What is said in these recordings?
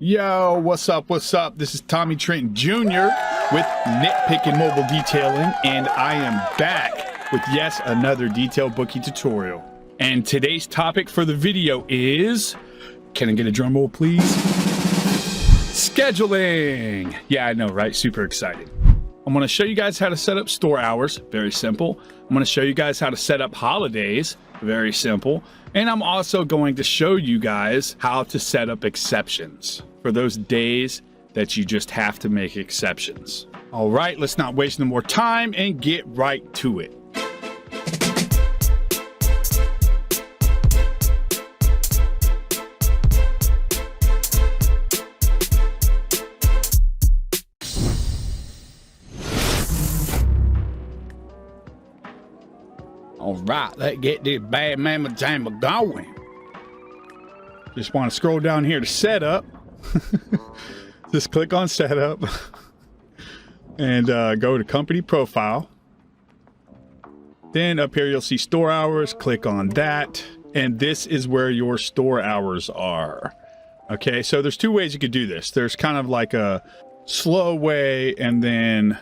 Yo, what's up? What's up? This is Tommy Trenton Jr. with Nitpicking Mobile Detailing, and I am back with yes, another detailed bookie tutorial. And today's topic for the video is, can I get a drum roll, please? Scheduling. Yeah, I know, right? Super excited. I'm going to show you guys how to set up store hours. Very simple. I'm going to show you guys how to set up holidays. Very simple. And I'm also going to show you guys how to set up exceptions for those days that you just have to make exceptions. All right, let's not waste no more time and get right to it. All right, let's get this bad mamma jamma going. Just want to scroll down here to setup. Just click on setup and go to company profile. Then up here you'll see store hours. Click on that, and this is where your store hours are. Okay, so there's two ways you could do this. There's kind of like a slow way and then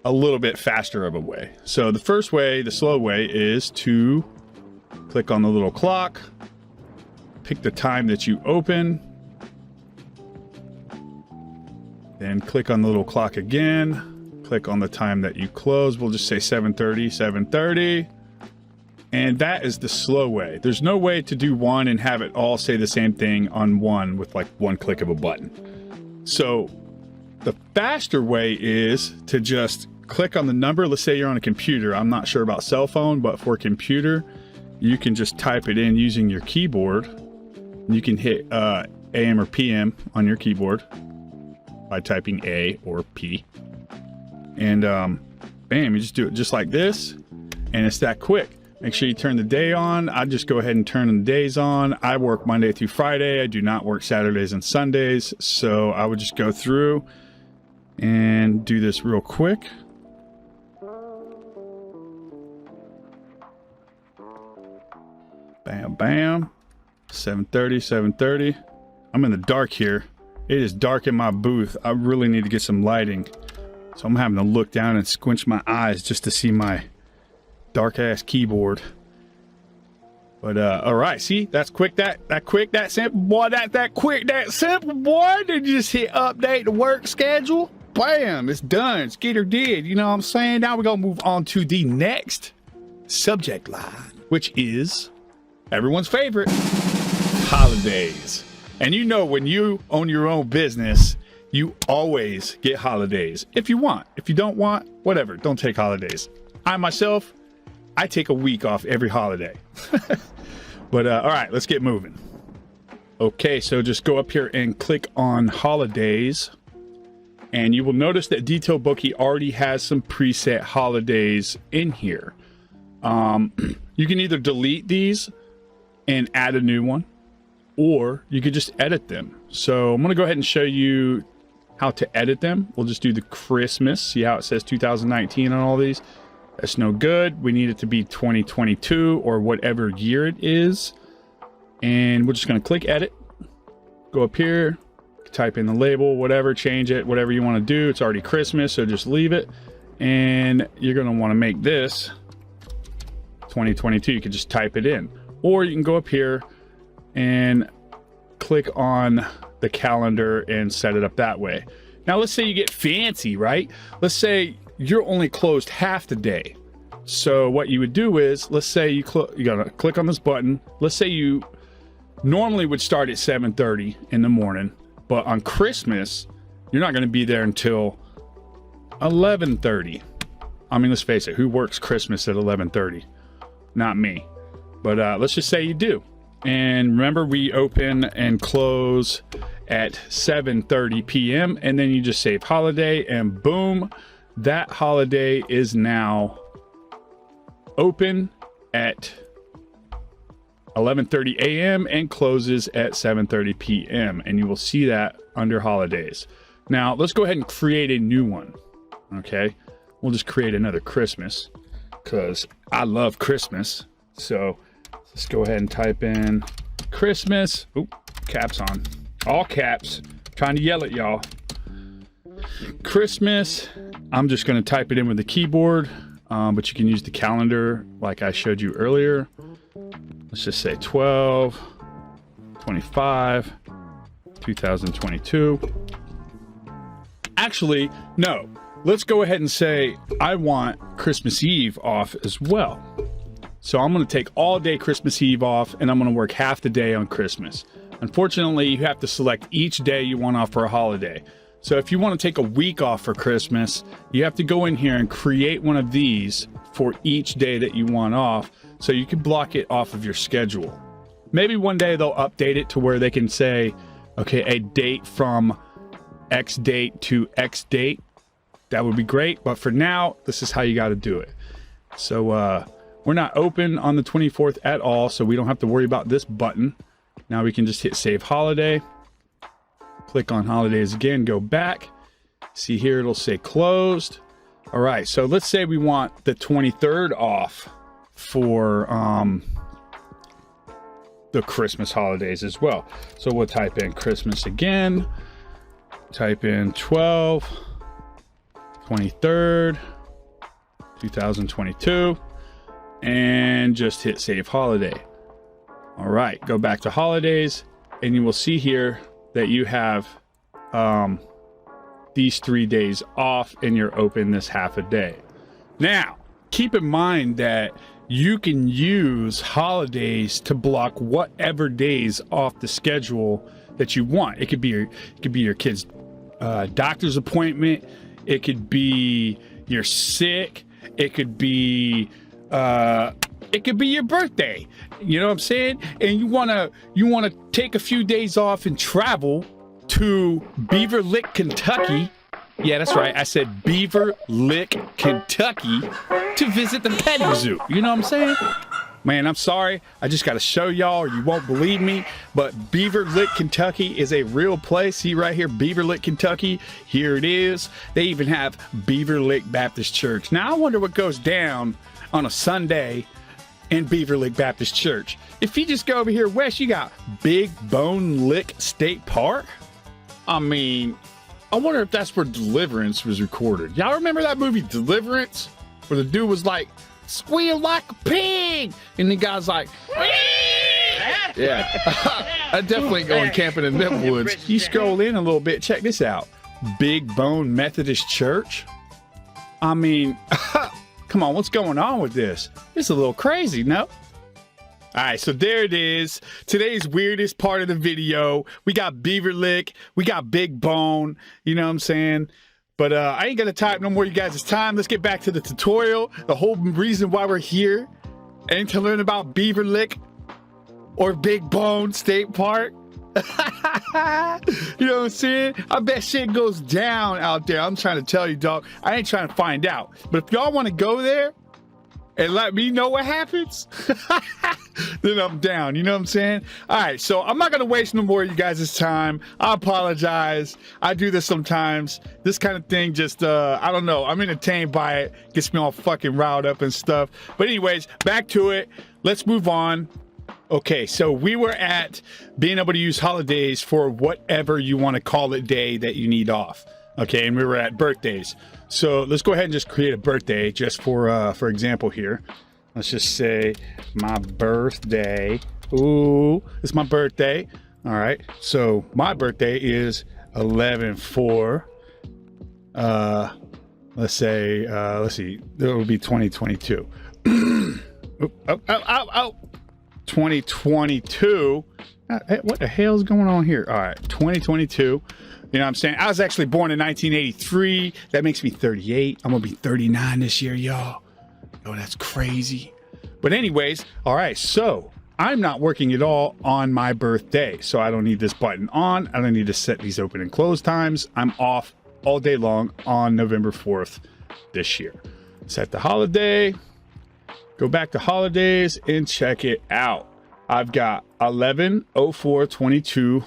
a little bit faster of a way. So the first way, the slow way, is to click on the little clock, pick the time that you open, then click on the little clock again, click on the time that you close. We'll just say 7:30, 7:30. And that is the slow way. There's no way to do one and have it all say the same thing on one with like one click of a button. So the faster way is to just click on the number. Let's say you're on a computer. I'm not sure about cell phone, but for computer, you can just type it in using your keyboard. You can hit AM or PM on your keyboard by typing A or P. And bam, you just do it just like this. And it's that quick. Make sure you turn the day on. I just go ahead and turn the days on. I work Monday through Friday. I do not work Saturdays and Sundays. So I would just go through and do this real quick. Bam, bam. 7:30, 7:30. I'm in the dark here. It is dark in my booth. I really need to get some lighting. So I'm having to look down and squinch my eyes just to see my dark ass keyboard. But all right, see, that's quick, that quick, that simple, boy, that quick, that simple, boy. Did you just hit update the work schedule? Bam, it's done. It's get or did. You know what I'm saying? Now we're gonna move on to the next subject line, which is everyone's favorite, holidays. And you know, when you own your own business, you always get holidays. If you want. If you don't want, whatever, don't take holidays. I myself, I take a week off every holiday. But all right, let's get moving. Okay, so just go up here and click on holidays. And you will notice that Detail Bookie already has some preset holidays in here. You can either delete these and add a new one, or you could just edit them. So I'm going to go ahead and show you how to edit them. We'll just do the Christmas. See how it says 2019 on all these? That's no good. We need it to be 2022 or whatever year it is. And we're just going to click edit. Go up here, type in the label, whatever, change it, whatever you want to do. It's already Christmas, so just leave it. And you're going to want to make this 2022. You can just type it in. Or you can go up here and click on the calendar and set it up that way. Now, let's say you get fancy, right? Let's say you're only closed half the day. So what you would do is, let's say you gotta click on this button. Let's say you normally would start at 7:30 in the morning, but on Christmas, you're not going to be there until 11:30. I mean, let's face it, who works Christmas at 11:30? Not me. But let's just say you do. And remember, we open and close at 7:30 p.m. and then you just save holiday, and boom, that holiday is now open at 11:30 a.m. and closes at 7:30 p.m. and you will see that under holidays. Now let's go ahead and create a new one. Okay, we'll just create another Christmas because I love Christmas. So let's go ahead and type in Christmas. Oop, caps on. All caps. Trying to yell at y'all. Christmas, I'm just going to type it in with the keyboard, but you can use the calendar like I showed you earlier. Let's just say 12/25 2022. Actually, no. Let's go ahead and say I want Christmas Eve off as well. So I'm going to take all day Christmas Eve off, and I'm going to work half the day on Christmas. Unfortunately, you have to select each day you want off for a holiday. So if you want to take a week off for Christmas, you have to go in here and create one of these for each day that you want off, so you can block it off of your schedule. Maybe one day they'll update it to where they can say, okay, a date from X date to X date. That would be great. But for now, this is how you got to do it. So we're not open on the 24th at all, so we don't have to worry about this button. Now we can just hit save holiday. Click on holidays again, go back. See here, it'll say closed. All right, so let's say we want the 23rd off for the Christmas holidays as well. So we'll type in Christmas again. Type in 12/23 2022 and just hit save holiday. All right, go back to holidays and you will see here that you have these 3 days off and you're open this half a day. Now, keep in mind that you can use holidays to block whatever days off the schedule that you want. It could be your kid's doctor's appointment. It could be you're sick. It could be your birthday. You know what I'm saying? And you wanna take a few days off and travel to Beaver Lick, Kentucky. Yeah, that's right. I said Beaver Lick, Kentucky, to visit the petting zoo. You know what I'm saying? Man, I'm sorry. I just got to show y'all or you won't believe me. But Beaver Lick, Kentucky is a real place. See right here, Beaver Lick, Kentucky. Here it is. They even have Beaver Lick Baptist Church. Now, I wonder what goes down on a Sunday in Beaver Lick Baptist Church. If you just go over here west, you got Big Bone Lick State Park. I mean, I wonder if that's where Deliverance was recorded. Y'all remember that movie Deliverance? Where the dude was like, squeal like a pig! And the guy's like, yeah. I definitely going camping in them woods. You scroll in a little bit, check this out. Big Bone Methodist Church. I mean, come on, what's going on with this? It's a little crazy, no? All right, so there it is. Today's weirdest part of the video. We got Beaver Lick. We got Big Bone. You know what I'm saying? But I ain't going to tie up no more of you guys' time. Let's get back to the tutorial. The whole reason why we're here ain't to learn about Beaver Lick or Big Bone State Park. You know what I'm saying? I bet shit goes down out there. I'm trying to tell you, dog. I ain't trying to find out. But if y'all want to go there and let me know what happens, then I'm down. You know what I'm saying? All right, so I'm not going to waste no more of you guys' time. I apologize. I do this sometimes. This kind of thing just, I don't know. I'm entertained by it. Gets me all fucking riled up and stuff. But anyways, back to it. Let's move on. Okay, so we were at being able to use holidays for whatever you want to call it day that you need off. Okay, and we were at birthdays. So let's go ahead and just create a birthday just for example here. Let's just say my birthday. Ooh, it's my birthday. All right, so my birthday is 11/4. Let's say, let's see, it will be 2022. Oh. 2022. What the hell is going on here? All right, 2022. You know what I'm saying? I was actually born in 1983. That makes me 38. I'm gonna be 39 this year, y'all. Oh, that's crazy. But anyways, all right, so I'm not working at all on my birthday, so I don't need this button on. I don't need to set these open and close times. I'm off all day long on November 4th this year. Set the holiday. Go back to holidays and check it out. I've got 11/04/22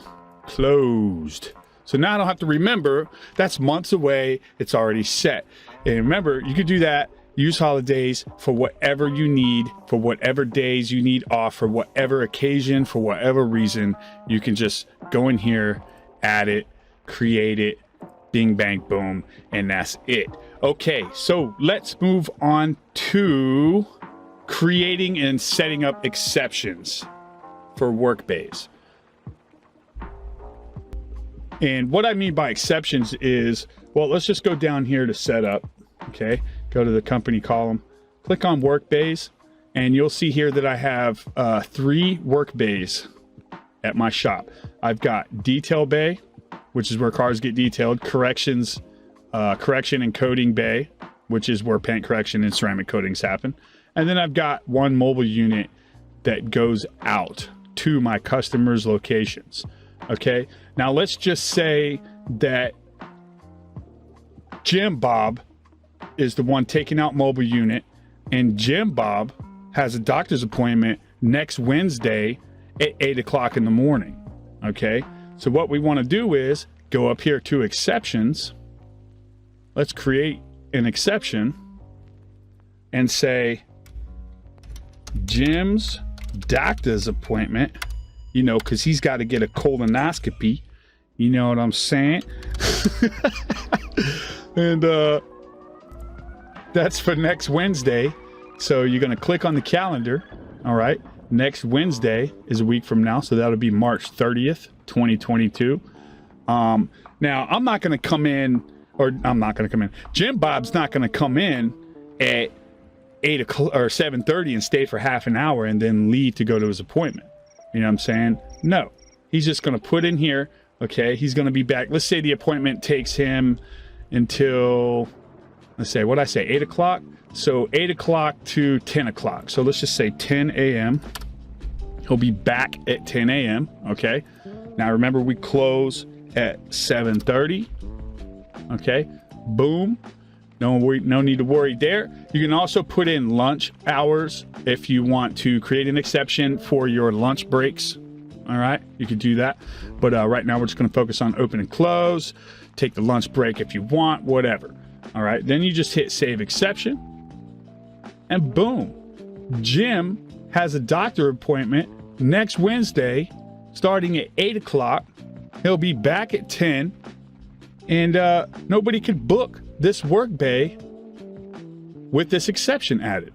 closed. So now I don't have to remember. That's months away. It's already set. And remember, you could do that use holidays for whatever you need, for whatever days you need off, for whatever occasion, for whatever reason. You can just go in here, add it, create it, bing, bang, boom, and that's it. Okay, so let's move on to creating and setting up exceptions for Workbase. And what I mean by exceptions is, well, let's just go down here to setup. Okay, go to the company column, click on Workbase, and you'll see here that I have 3 Workbays at my shop. I've got Detail Bay, which is where cars get detailed, correction and coating bay, which is where paint correction and ceramic coatings happen. And then I've got one mobile unit that goes out to my customers' locations. Okay, now let's just say that Jim Bob is the one taking out mobile unit, and Jim Bob has a doctor's appointment next Wednesday at 8 o'clock in the morning. Okay, so what we want to do is go up here to exceptions. Let's create an exception and say Jim's doctor's appointment, you know, because he's got to get a colonoscopy. You know what I'm saying? And that's for next Wednesday. So you're going to click on the calendar. All right. Next Wednesday is a week from now. So that'll be March 30th, 2022. Now I'm not going to come in, or I'm not going to come in. Jim Bob's not going to come in at 8 o'clock or 7:30 and stay for half an hour and then leave to go to his appointment. You know what I'm saying? No, he's just going to put in here. Okay. He's going to be back. Let's say the appointment takes him until, let's say, what I say, 8 o'clock. So 8 o'clock to 10 o'clock. So let's just say 10 a.m. He'll be back at 10 a.m. Okay. Now remember, we close at 7:30. Okay. Boom. No need to worry there. You can also put in lunch hours if you want to create an exception for your lunch breaks. All right, you could do that. But right now we're just going to focus on open and close. Take the lunch break if you want, whatever. All right, then you just hit save exception. And boom, Jim has a doctor appointment next Wednesday starting at 8 o'clock. He'll be back at 10. And nobody could book this work bay with this exception added.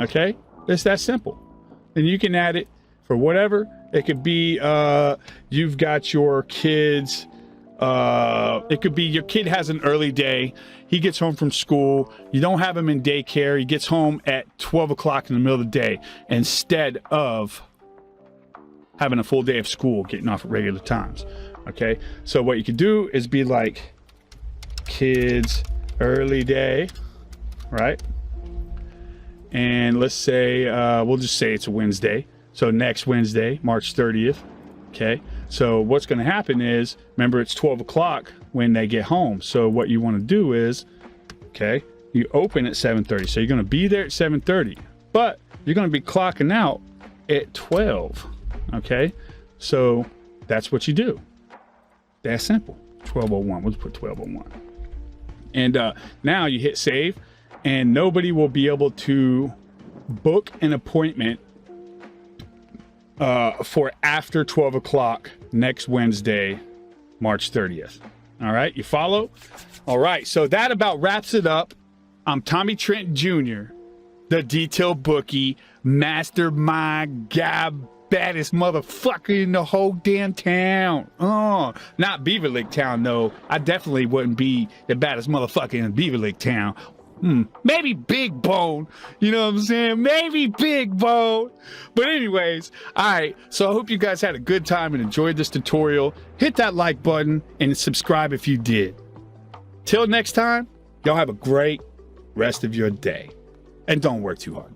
Okay, it's that simple. And you can add it for whatever. It could be you've got your kids. It could be your kid has an early day. He gets home from school. You don't have him in daycare. He gets home at 12 o'clock in the middle of the day instead of having a full day of school, getting off at regular times. Okay, so what you could do is be like kids early day, right? And let's say we'll just say it's a Wednesday. So next Wednesday, March 30th. Okay, so what's going to happen is, remember, it's 12 o'clock when they get home. So what you want to do is, okay, you open at 7:30. So you're going to be there at 7:30, but you're going to be clocking out at 12. Okay, so that's what you do. That's simple. 12:01. We'll just put 12:01. And now you hit save, and nobody will be able to book an appointment for after 12 o'clock next Wednesday, March 30th. All right, you follow? All right, so that about wraps it up. I'm Tommy Trenton Jr., the detail bookie, mastermind guy, baddest motherfucker in the whole damn town. Oh, not Beaver Lake Town, though. I definitely wouldn't be the baddest motherfucker in Beaver Lake Town. Maybe Big Bone. You know what I'm saying? Maybe Big Bone. But anyways, all right. So I hope you guys had a good time and enjoyed this tutorial. Hit that like button and subscribe if you did. Till next time, y'all have a great rest of your day. And don't work too hard.